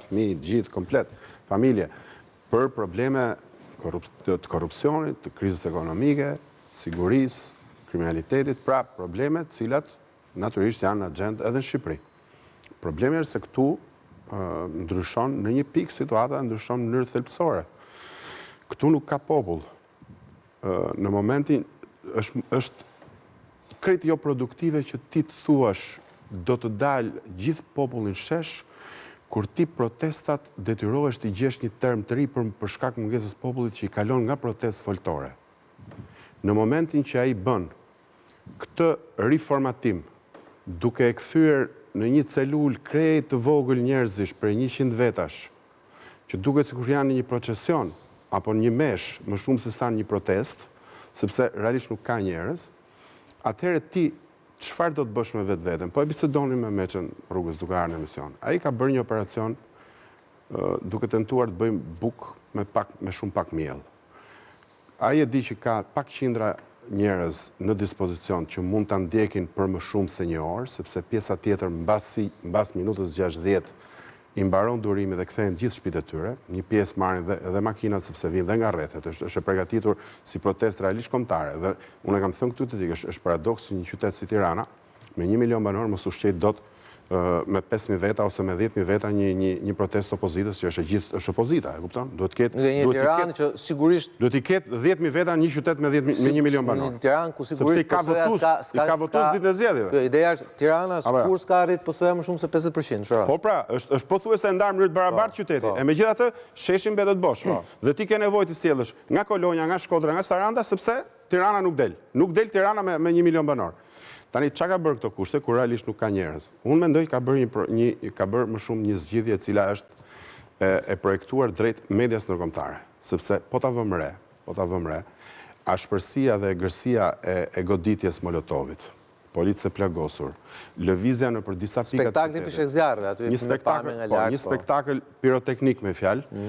fëmijë, gjithë, komplet, familje, për probleme të korupcionit, të krizës ekonomike, sigurisë, kriminalitetit, pra problemet cilat naturisht janë në agjendë edhe në Shqipëri. Problemi është se këtu ndryshon në një pikë situata, ndryshon në mënyrë thelbësore. Këtu nuk ka popull. Në momentin është krejt jo produktive që ti të thuash do të dalë gjithë popullin shesh, kur ti protestat detyrohesh të gjesh një term të ri për shkak mungesës popullit që i kalon nga protestë foltore. Në momentin që ai bën këtë riformatim, duke e kthyer në një celul krejt të vogël njerëzish për 100 vetash, që duket sikur janë në një procesion apo një mesh më shumë se sa një protest, sepse realisht nuk ka njerëz, atëherë ti çfarë do të bësh me vetveten? Po e bisedonim me Meçën rrugës duke ardhur në emision. Ai ka bërë një operacion duke tentuar të bëjmë buk me shumë pak miell. Ai e di që ka pak qindra njerëz në dispozicion që mund ta ndjekin për më shumë se një orë, sepse pjesa tjetër mbas minutës 60 i mbaron durimi dhe kthehen gjithë shtëpitë e tyre. Një pjesë marrin dhe makinat sepse vinë dhe nga rrethet. Është e përgatitur si protestë realisht kombëtare. Dhe unë kam thënë këtu të dikë, është paradoks që një qytet si Tirana me 1 milion banor mos ushqejt dot me 5.000 veta ose me 10.000 veta një protestë opozitës që është opozita, e kupton? Duhet të ketë një Tiranë që sigurisht duhet të ketë 10.000 veta në një qytet me 1 milion banor. Një Tiranë ku sigurisht ka votues ditën e zgjedhjeve. Ideja është Tirana kur s'ka arrit posoja më shumë se 50%, çfarë? Po pra, është pothuajse ndarë në mënyrë të barabartë qyteti. E megjithatë, sheshi mbetet bosh. Dhe ti ke nevojë të sjellësh nga Kolonja, nga Shkodra, nga Saranda sepse Tirana nuk del. Nuk del Tirana me 1 milion banor. Tani çka ka bërë këto kushte kur realisht nuk ka njerëz? Unë mendoj ka bërë më shumë një zgjidhje e cila është e projektuar drejt medias ndërkombëtare, sepse po ta vëmë re, ashpërsia dhe egërsia e goditjes Molotovit, policë e plagosur, lëvizja në për disa pikat. Spektakli fishek zjarreve aty me pamje nga lart. Një spektakël piroteknik me fjalë,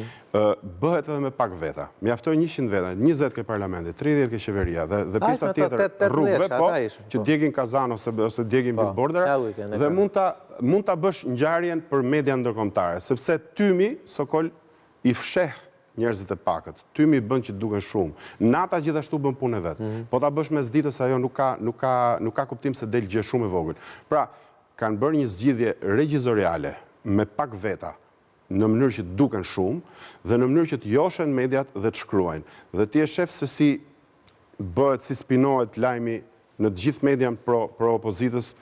bëhet edhe me pak veta. Mjaftojnë 100 veta, 20 ke parlamenti, 30 ke qeveria dhe pjesa tjetër rrugëve, po, që djegin kazan ose djegin billboardera dhe mund ta bësh ngjarjen për media ndërkombëtare, sepse tymi Sokol i fsheh njerëzit e pakët. Tymi bën që duken shumë. Nata gjithashtu bën punën e vet. Po ta bësh mes ditës ajo nuk ka kuptim se del gjë shumë e vogël. Pra, kanë bërë një zgjidhje regjizoriale me pak veta në mënyrë që duken shumë dhe në mënyrë që të joshen mediat dhe të shkruajnë. Dhe ti e shef se si bëhet, si spinohet lajmi në të gjithë median pro opozitës,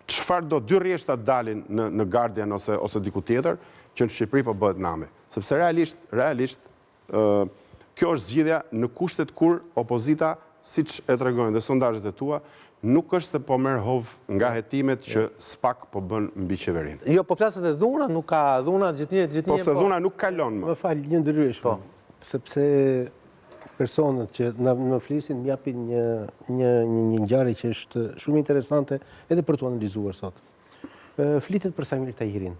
çfarë do dy rrjeshta dalin në Guardian ose diku tjetër, që në Shqipëri po bëhet nami. Sepse realisht kjo është zgjidhja në kushtet kur opozita, siç e tregojnë dhe sondazhet e tua, nuk është se po merr hov nga hetimet që SPAK po bën mbi qeverinë. Jo, po flaset e dhuna, nuk ka dhuna gjithnjë. Po se dhuna nuk kalon më. Më fal, një ndryrëshmë. Sepse personat që në flisin më japin një ngjarje që është shumë interesante edhe për t'u analizuar sot. Flitet për Samir Tahirin.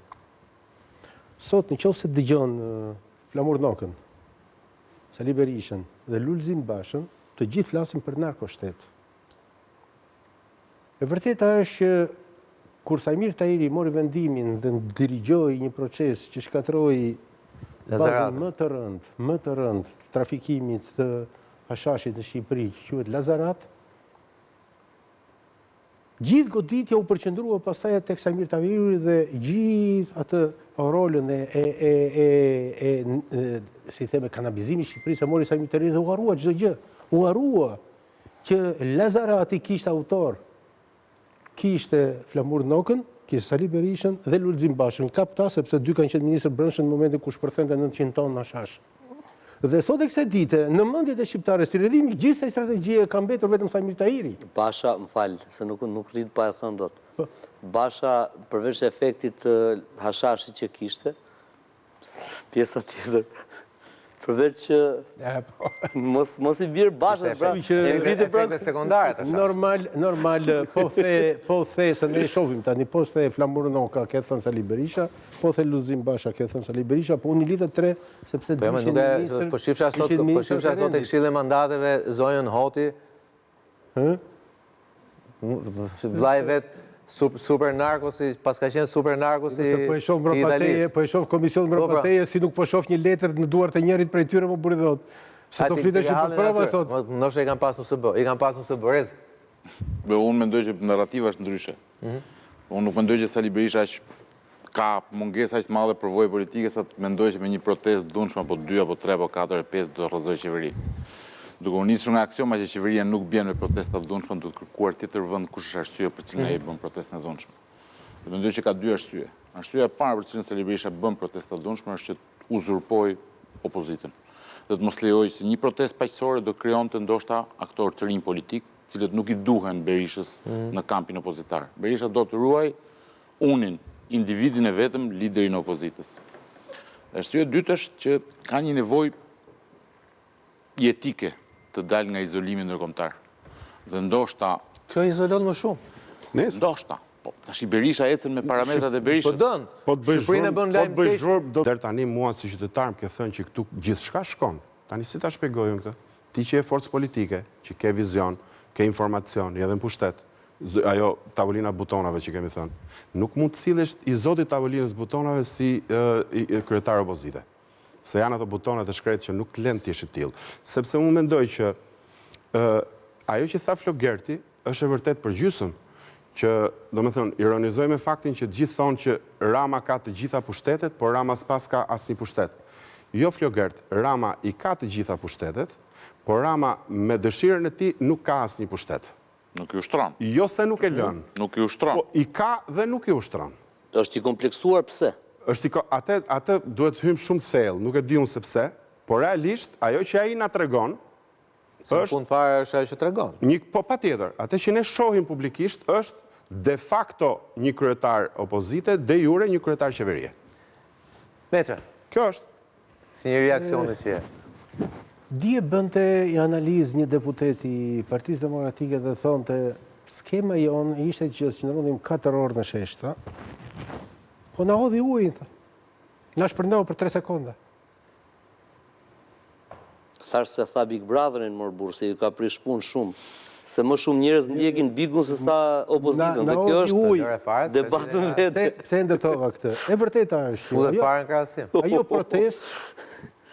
Sot nëse dëgjon Flamur Nokën, Sali Berishën dhe Lulzim Bashën, të gjithë flasin për narkoshtet. E vërteta është që kur Samir Tahiri mori vendimin dhe dirigjoi një proces që shkatërroi bazën më të rëndë të trafikimit të hashashit në Shqipëri, që quhet Lazarat, gjithë goditja u përqendrua pastaj tek Samir Tahiri dhe gjithë atë rolën si theme kanabizimit Shqipërisë e mori Samir Tahiri dhe u harrua çdo gjë. U harrua që Lazarati kishte autor, kishte Flamur Nokën, kishte Sali Berishën dhe Lulzim Bashën. Ka këta sepse dy kanë qenë ministër brendshëm në momentin kur shpërthente 900 tonë hashash. Dhe sot e kësaj dite, në mendjet e shqiptarëve, si redhimi gjithë kësaj strategjie ka mbetur vetëm Samir Tahiri. Basha, më fal, se nuk rrit pa e thënë dot. Basha, përveç efektit të hashashit që kishte, pjesa tjetër, përveç që mos i bjerë Basha, pra, e ngritë efektet sekondare të shash. Normal, po the se ne shohim tani, po the Flamur Noka, ke thënë Sali Berisha, po the Lulzim Basha, ke thënë Sali Berisha, po unë i lidhet tre, sepse po shifra sot e Këshilli i Mandateve zonjën Hoti. Vllai vet Super narkosi, pas ka qenë super narkosi Po e shoh mbrapteje, po e shoh komision mbrapteje, si nuk po shoh një letër në duart e njërit prej tyre, më buri dhot. Se të fliteshin për prova sot. Ndoshta i kanë pasur SB, i kanë pasur SB rez. Unë mendoj që narrativa është ndryshe. Unë nuk mendoj që Sali Berisha ka mungesa aq të madhe përvojë politike sa të mendoj që me një protestë dhunshme apo 2 apo 3 apo 4 apo 5 do rrëzoj qeveri. Duke u nisur nga aksioma që qeveria nuk bën me protesta të dhunshme, duhet kërkuar tjetër vend kush është arsye për cilën ai bën protestën e dhunshme. Dhe mendoj që ka 2 arsye. Arsyeja e parë për cilën Sali Berisha bën protesta të dhunshme është që të uzurpoj opozitën. Dhe të mos lejoj se një protestë paqësore do krijonte ndoshta aktorë të rinj politik, cilët nuk i duhen Berishës në kampin opozitar. Berisha do të ruaj unin, individin e vetëm, liderin e opozitës. Arsyeja e dytë është që ka një nevojë jetike të dalë nga izolimi ndërkombëtar. Dhe ndoshta Kjo izolon më shumë. Ndoshta. Po, tash Berisha ecën me parametrat e Berishës. Po dën. Shqipërinë bën lajm keq. Deri tani mua si qytetar më ke thënë që këtu gjithçka shkon. Tani si ta shpjegoj unë këtë? Ti që je forcë politike, që ke vizion, ke informacion, edhe në pushtet, ajo tavolina butonave që kemi thënë, nuk mund të sillesh i zoti tavolinës butonave si kryetar opozite. Se janë ato butonet e shkretë që nuk të lënë t'jesh i tillë. Sepse unë mendoj që ajo që tha Flogerti është e vërtet për gjysmë, që do me thënë, ironizoj me faktin që gjithë thonë që Rama ka të gjitha pushtetet, por Rama s'pas ka asnjë pushtet. Jo Flogert, Rama i ka të gjitha pushtetet, por Rama me dëshirën e tij nuk ka asnjë pushtet. Nuk i ushtron. Jo se nuk e lën. Nuk i ushtron. Po i ka dhe nuk i ushtron. Është i kompleksuar pse? Atë duhet hym shumë thellë, nuk e di unë se pse, por realisht ajo që ai na tregon është punë fare është ajo që tregon. Po patjetër, atë që ne shohim publikisht është de facto një kryetar opozite, de jure një kryetar qeverie. Metra, kjo është si një reakcione që Dje bënte i analizë një deputet i Partisë Demokratike dhe thonte skema jonë ishte që qëndronim 4 orë në sheshta, po na hodhi ujin, na shpërndau për 3 sekonda. Thash se tha Big Brotherin mor burr se i ka prish punë shumë. Se më shumë njerëz ndjekin Bigun se sa opozitën. Dhe kjo është debatën vetë. Pse ndërtova këtë? E vërteta është. Futet fare në krahasim. Ajo protest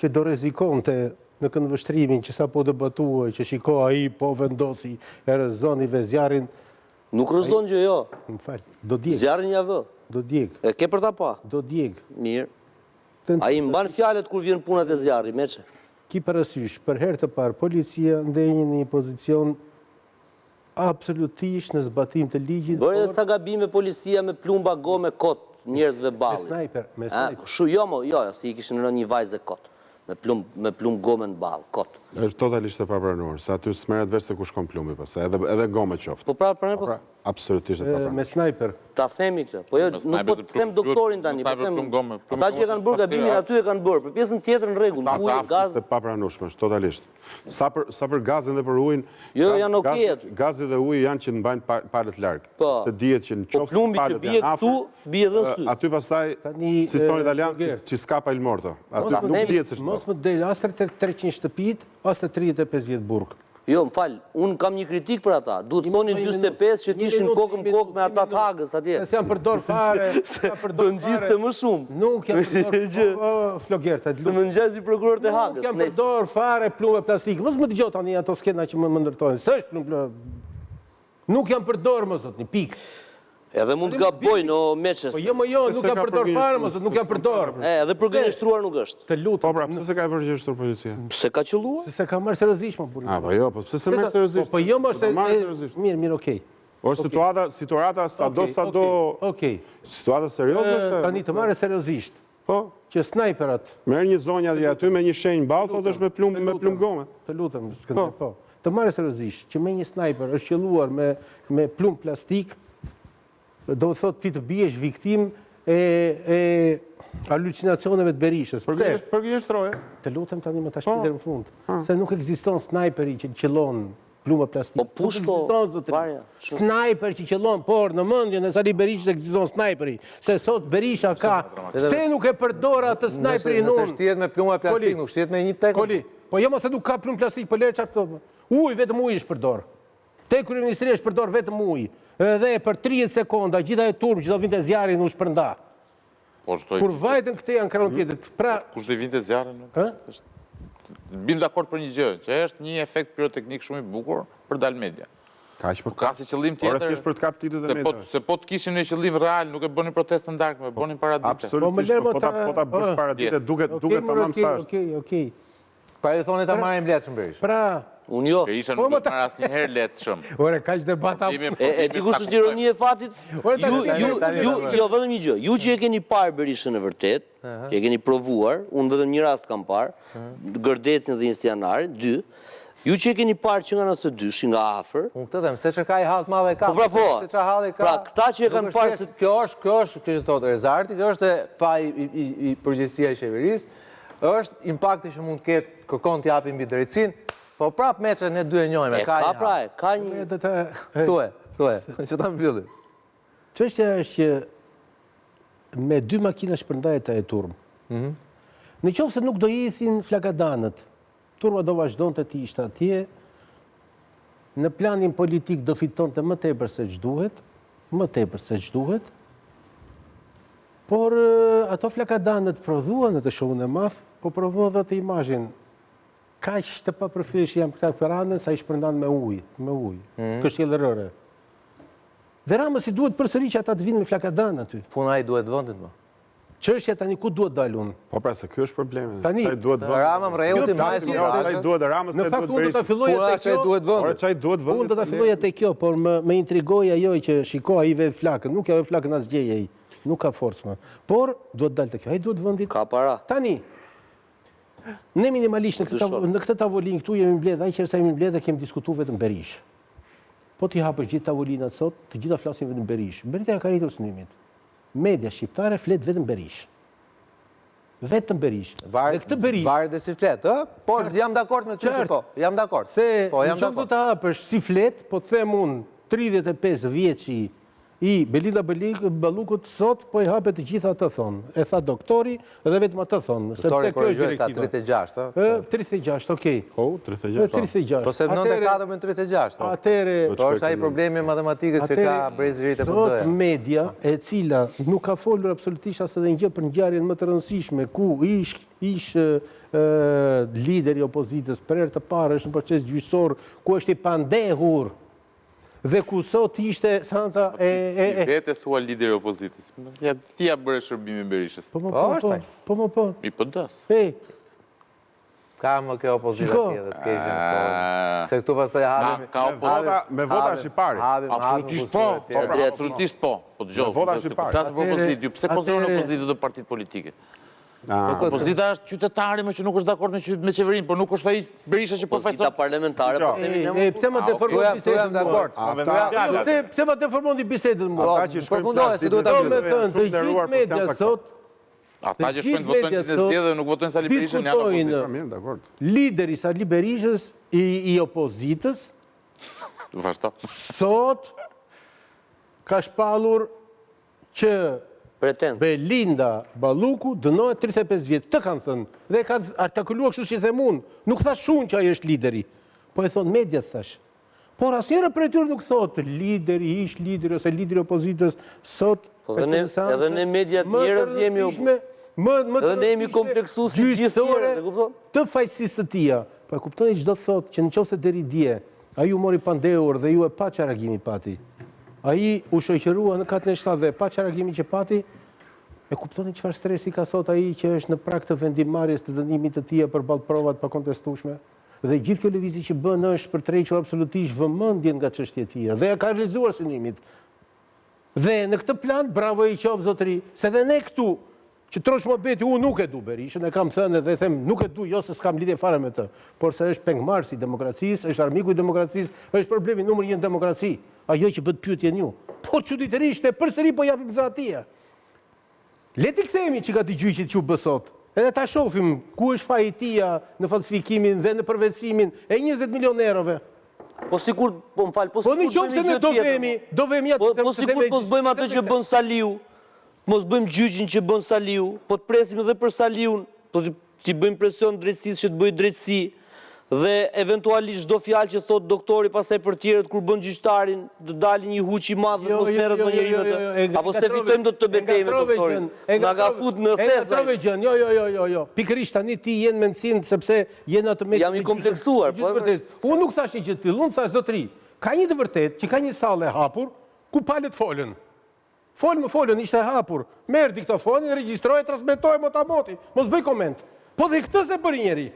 që do rrezikonte në këndvështrimin që sa po debatuoj, që shiko ai po vendosi e rrezoni vezjarin. Nuk rrezon gjë jo. Më fal, do djeg. Zjarrin ja vë. Do djeg. E ke për ta pa? Do djeg. Mirë. Ai mban fjalët kur vjen punat e zjarrit, meçe. Ki parasysh, për herë të parë policia ndenjë në një pozicion absolutisht në zbatim të ligjit. Bërë edhe ca gabime policia me plumba gome kot, njerëzve balli. Me sniper. Jo, si i kishin rënë një vajzë kot. Me plumb gome në ball, kot. Është totalisht e papranuar, se aty s'merret vesh se ku shkon plumbi pas, edhe gome qoftë. Po pra, po. Absolutisht e papranuar. Me sniper. Ta themi këtë. Po jo, nuk po të them doktorin tani, po them. Ata që kanë bërë gabimin aty e kanë bërë, për pjesën tjetër në rregull, ujë, gaz. Është e papranueshme, totalisht. Sa për gazin dhe për ujin. Jo, janë okay. Gazi dhe uji janë që mbajnë palët larg. Se dihet që në qoftë plumbi që bie këtu, bie edhe në sy. Aty pastaj si thon italian, ci scapa il morto. Aty nuk dihet se mos më del as 300 shtëpit, as 35 vjet burg. Jo, më fal, unë kam një kritik për ata. Duhet thonin 45 që t'ishin kokën kokë me ata të Hagës atje. Se janë përdor fare. Do ngjiste më shumë. Nuk janë përdor Flogerta. Do më ngjasi prokurorët e Hagës. Nuk janë përdor fare plume plastike. Mos më dëgjoj tani ato skena që më ndërtojnë. S'është plume. Nuk janë përdor më zotni, pikë. Edhe mund të gabojnë, o meçes. Po jo, nuk janë përdor fare, mos nuk janë përdor. Edhe për gënjeshtruar nuk është. Të lutem. Po pra, pse se ka përgjigjur policia? Pse ka qelluar? Se ka marrë seriozisht më burr. Po jo, po pse se merr seriozisht? Po jo, më se mirë, okay. Është situata sado. Okej. Situata serioze është. Tani të marrë seriozisht. Po, që snajperat merr një zonja dhe aty me një shenjë ballë, thotë është me plumb gome. Të lutem, s'këndej po. Të marrë seriozisht që me një snajper është qelluar me plumb plastik, do të thotë ti të biesh viktim e halucinacioneve të Berishës. Përgjigjështroje. Të lutem tani më ta shpjegoj deri në fund. Se nuk ekziston snajperi që qellon plumba plastik. Po pushko, snajper që qellon, por në mendjen e Sali Berishës ekziston snajperi. Se sot Berisha ka, se nuk e përdor atë snajperin unë. Nëse shtihet me plumba plastik, nuk shtihet me një tek. Po jo, mos e nuk ka plumb plastik, po le çfarë thotë. Uj, vetëm uji është përdor. Te kryeministria shpërdor vetëm ujë. Edhe për 30 sekonda gjitha e turp që do vinte zjarri u shpërnda. Kur vajtën këte janë kraun tjetër. Pra, kush do vinte zjarrin? Bim dakord për një gjë, që është një efekt pyroteknik shumë i bukur për dalë media. Ka si qëllim tjetër, se po të kishim një qëllim real, nuk e bënin protestën darkme, bënin paradite. Absolutisht, po ta bësh paradite, duket tamam sa është. Okej. Pra ju thoni ta marrim Letshëm Berisha. Pra, unë jo. Berisha nuk do të marrë asnjëherë Letshëm. Ore, kaq debata. E di kush është ironia e fatit? Jo, vetëm një gjë. Ju që e keni parë Berishën e vërtet, që e keni provuar, unë vetëm një rast kam parë, Gërdecin dhe Instanarin, 2. Ju që e keni parë që nga nësë dyshi, nga afer... Unë këtë them, se që ka i halë madhe ka. Pra, këta që e kanë parë se... Kjo është, që thotë Rezarti, kjo është faj i përgjithësia i qeverisë, është impakti që mund të ketë kërkon t'japim mbi drejtsin, po prapë meqe ne dy e njojme, ka një halë. Ka një... Thuaj, që ta mbyllim. Çështja është që me 2 makina shpërndajta e turmë. Në qoftë se nuk do jethin flakadanët, turma do vazhdon të ti ishte atje, në planin politik do fiton të më tepër se ç'duhet, por ato flakadanët prodhuan në të shumën e madh, po prodhuan dhe të imazhin. Kaq të papërfillshëm jam këta peranën sa i shpërndan me ujë, kështjellërore. Dhe Rama si duhet përsëri që ata të vinë me flakadan aty. Puna i duhet vëndit më. Çështja tani ku duhet dalë unë? Po pra, se kjo është problemi. Tani, Rama më rejoti majës i Rashën. Në fakt, unë do të filloj Unë do të filloja te kjo, por më intrigoi ajo që shiko ai ve flakën, nuk ja ve flakën as gjej ai. Nuk ka forcë më. Por duhet dalë te kjo. Ai duhet vendit. Ka para. Tani, ne minimalisht në këtë tavolinë këtu jemi mbledh, ai që sa jemi mbledh kemi diskutuar vetëm Berish. Po ti hapësh gjithë tavolinat sot, të gjitha flasin vetëm Berish. Berisha ka rritur çmimit. Media shqiptare flet vetëm Berish. Vetëm Berish. Dhe këtë Berish. Varet dhe si flet, ë? Po, jam dakord me ty, po. Jam dakord. Po, jam dakord. Do të hapësh si flet, po të them unë 35 vjeçi i Belinda Ballukut sot po i hapet të gjitha të thonë. E tha doktori dhe vetëm atë thonë. Doktori korrigjoi ta 36, ë? 36, okej. Po, 36. Po se 94 me 36, ë? Atëre, po është ai problemi i matematikës që ka brez rritë po doja. Sot media e cila nuk ka folur absolutisht as edhe një gjë për ngjarjen më të rëndësishme ku ish lideri i opozitës për herë të parë është në proces gjyqësor ku është i pandehur. Dhe ku sot ishte seanca I vetë thua lideri i opozitës. Ja ti ja bëre shërbimin Berishës. Po. I PD-s. Ka më kjo opozita tjetër të keqen. Se këtu pastaj halim me vota shqiptari. Absolutisht po. Absolutisht po. Po dëgjoj. Me vota shqiptari. Flas për opozitë. Pse konsideron opozitën do partitë politike? Opozita është qytetari më që nuk është dakord me qeverinë, por nuk është ai Berisha që përfaqëson. Opozita parlamentare, po themi ne. Pse më deformon bisedën? Jam dakord. Pse më deformon bissedën mua? Ata që shkojnë përfundohet se duhet ta mbyllim. Të gjithë media sot ata që shkojnë votojnë ditën e zgjedhjeve nuk votojnë Sali Berishën janë opozitë. Mirë, dakord. Lideri Sali Berishës i opozitës Vazhdo. sot ka shpallur që Belinda Balluku dënohet 35 vjetë. Të kanë thënë. Dhe ka artikuluar kështu si them unë. Nuk thash unë që ai është lideri. Po e thon media thash. Por asnjëra prej tyre nuk thotë lideri, ish lideri ose lideri i opozitës sot. Edhe ne media të njerëz jemi edhe ne jemi kompleksues si gjithë tjerë, e kupton? Të faqësisë të tia. Po e kuptoni çdo thotë që nëse deri dje ai u mori pandehur dhe ju e pa çfarë reagimi pati. Ai u shoqërua në katën e 7 dhe pa çfarë reagimi që pati, e kuptoni çfarë stresi ka sot ai që është në prag të vendimarrjes të dënimit të tij përballë provat pa kontestueshme. Dhe gjithë kjo lëvizje që bën është për tërhequr absolutisht vëmendjen nga çështja e tij dhe ka realizuar synimin. Dhe në këtë plan bravo i qof zotëri, se dhe ne këtu që trosh mohabeti unë nuk e du Berishën, e kam thënë dhe them nuk e du jo se s'kam lidhje fare me të, por se është pengmarrësi i demokracisë, është armiku i demokracisë, është problemi numër 1 në demokraci. Ajo që bët pyetjen ju. Po çuditërisht e përsëri po japim za atij. Le të kthehemi çka të gjyqit që bë sot. Edhe ta shohim ku është faji i tij në falsifikimin dhe në përveçimin e 20 milionë eurove. Po sikur, po më fal, po sikur nëse ne do vemi atë. Po sikur mos bëjmë atë që bën Saliu. Mos bëjmë gjyqin që bën Saliu, po të presim edhe për Saliun, po t'i bëjmë presion drejtësisë që të bëjë drejtësi. dhe eventualisht çdo fjalë që thot doktori pastaj për tjerët kur bën gjyqtarin të dalë një huq i madh dhe mos merret në njëri me të. Apo se fitojmë dot të betejë me doktorin. Na ka fut në thesë. Jo. Pikërisht tani ti je në mendsinë sepse je në atë mendje. Jam i kompleksuar, po. Unë nuk thash një gjë të tillë, unë thash zotëri. Ka një të vërtet që ka një sallë e hapur ku palët folën. Folën, ishte e hapur. Merr diktofonin, regjistroi, transmetoi motamoti. Mos bëj koment. Po dhe këtë se bëri njeri.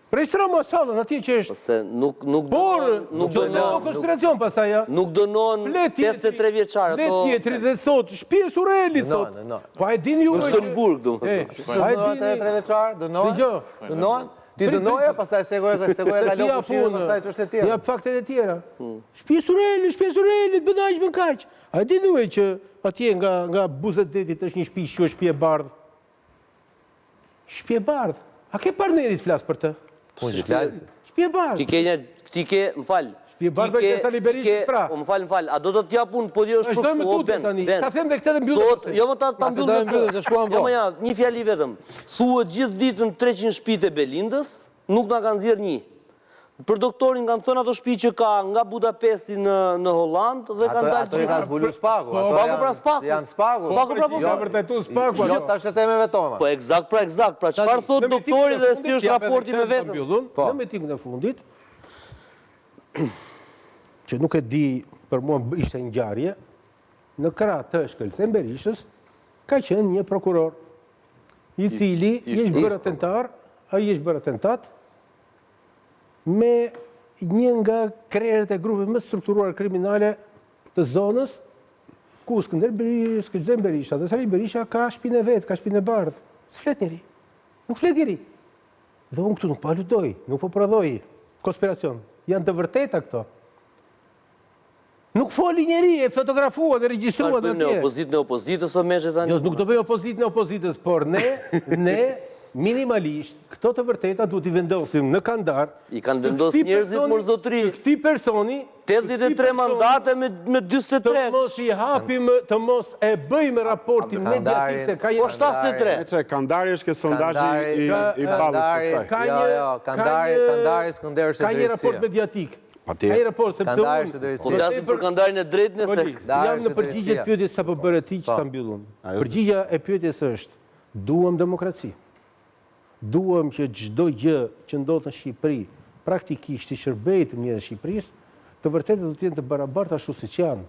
Regjistro më sallën atje që është. Se nuk dënon konspiracion pastaj. Nuk dënon 83 vjeçar ato. Le tjetri dhe thot, shtëpi Sureli thot. Po a e dini ju? Në Shkënburg domethënë. A e dini 83 vjeçar dënohen? Dëgjo. Ti dënoje, pastaj se goja ka lënë pushim, pastaj çështje tjera. Ja faktet e tjera. Shtëpi Sureli, bën aq, bën kaq. A dini ju që atje nga Buzët Detit është një shtëpi që është shtëpi e bardhë? Shtëpi e bardhë. A ke partnerit flas për të? Shtëpi e bardhë. Ti ke, më fal. Shtëpi e bardhë që Sali Berisha pra. Më fal. A do të t'jap unë po është për shkak tani. Ta them dhe këtë dhe mbyllim. Jo më ta mbyllim të shkruan vonë. Jo një fjali vetëm. Thuhet gjithë ditën 300 shtëpitë e Belindës, nuk na kanë nxjerr një. Për doktorin kanë thënë ato shtëpi që ka nga Budapesti në Holland dhe kanë dalë gjithë. Ato kanë zbuluar spaku. Spaku pra spaku. Janë spaku. Spaku pra po. Ja vërtetu spaku. Jo tash temeve tona. Po eksakt. Pra çfarë thot doktori dhe si është raporti me vetën? Në mitingin e fundit, që nuk e di, për mua ishte ngjarje, në krah të Shkëlqen Berishës ka qenë një prokuror i cili ishte bërë atentar, ai ishte bërë atentat me një nga krerët e grupeve më strukturuar kriminale të zonës, ku Shkëlqen Berisha dhe Sali Berisha ka shtëpinë e vet, ka shtëpinë e bardhë. S'flet njëri. Nuk flet njëri. Dhe unë këtu nuk po aludoj, nuk po prodhoj konspiracion. Janë të vërteta këto. Nuk foli njeri, e fotografua dhe regjistrua dhe atje. Në opozitës o meshe tani? Jo, nuk do bëj opozitë në opozitës, por ne minimalisht, këto të vërteta duhet i vendosim në kandar. I kanë vendos njerëzit mërë zotëri. Këti personi... 83 mandate me 23. Të mos i hapim, të mos e bëjmë raportin mediatik se ka... Po 73. Kandari është ke sondazhi i ballës pastaj. Jo, Kandari Skënderës e Ka një raport mediatik. Ka një raport, sepse unë... Po dasim për Kandarin e drejtë nëse... Jam në përgjigje të pyetjes sa po bëre ti që ta mbyllun. Përgjigja e pyetjes është, duam demokraci. Duam që çdo gjë që ndodh në Shqipëri, praktikisht i shërbejë të mirë Shqipërisë, të vërtetë do të jenë të barabartë ashtu siç janë.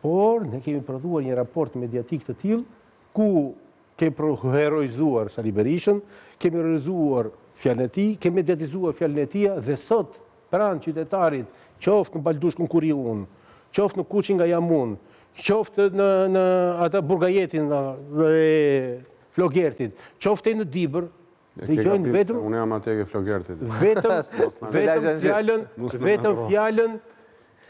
Por ne kemi prodhuar një raport mediatik të tillë ku kemi heroizuar Sali Berishën, kemi heroizuar fjalën e tij, kemi mediatizuar fjalën e tij dhe sot pranë qytetarit, qoftë në Baldushkun Kuriun, qoftë në Kuçin nga Jamun, qoftë në ata Burgajetin dhe Flogertit, qoftë në Dibër, dëgjojnë vetëm... Unë jam atje ke Flogertit. Vetëm fjalën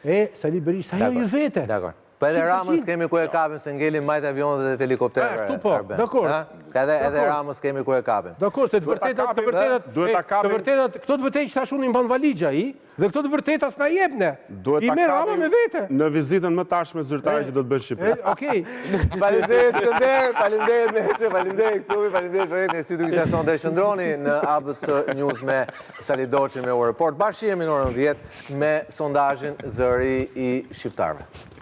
e Sali Berisha, ajo ju vete. Dakor. Po edhe Ramës kemi ku e kapim se ngelim majt avionet dhe helikopterë. Këtu po, dakor. Edhe Ramës kemi ku e kapim. Dakor, se të vërtetat, këto të vërtetat që tash unë i mban valigja i, dhe këto të vërtetat s'na jepne. I merr Rama me vete. Në vizitën më tashme zyrtare që do të bësh Shqipëri. Okej. Faleminderit Skënder, faleminderit Meçi, faleminderit klubi, faleminderit për jetën e studiut që sonte qëndroni në ABC News me Sali Doçi me Report. Bashkë jemi në orën 10 me sondazhin Zëri i shqiptarëve.